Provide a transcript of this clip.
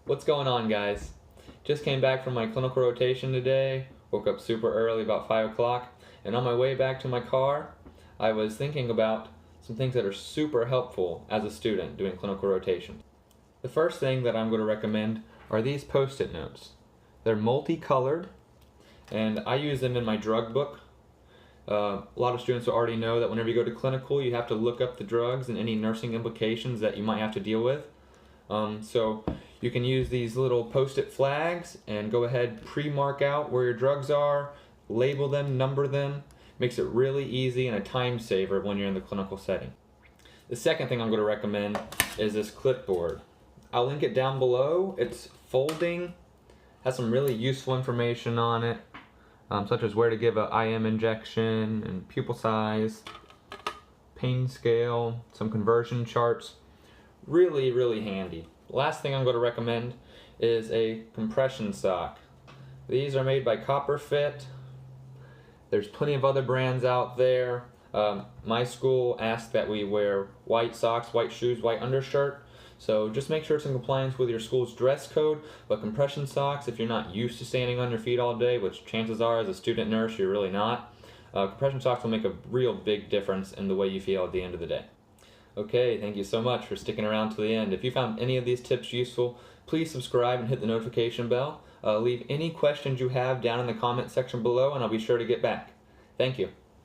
What's going on, guys? Just came back from my clinical rotation today, woke up super early, about 5 o'clock, and on my way back to my car, I was thinking about some things that are super helpful as a student doing clinical rotation. The first thing that I'm going to recommend are these Post-it notes. They're multicolored, and I use them in my drug book. A lot of students already know that whenever you go to clinical, you have to look up the drugs and any nursing implications that you might have to deal with. So you can use these little Post-it flags and go ahead, pre-mark out where your drugs are, label them, number them. Makes it really easy and a time saver when you're in the clinical setting. The second thing I'm going to recommend is this clipboard. I'll link it down below. It's folding, has some really useful information on it, such as where to give an IM injection and pupil size, pain scale, some conversion charts. Really, really handy. Last thing I'm going to recommend is a compression sock. These are made by CopperFit. There's plenty of other brands out there. My school asks that we wear white socks, white shoes, white undershirt. So just make sure it's in compliance with your school's dress code. But compression socks, if you're not used to standing on your feet all day, which chances are as a student nurse you're really not, compression socks will make a real big difference in the way you feel at the end of the day. Okay, thank you so much for sticking around to the end. If you found any of these tips useful, please subscribe and hit the notification bell. Leave any questions you have down in the comment section below and I'll be sure to get back. Thank you.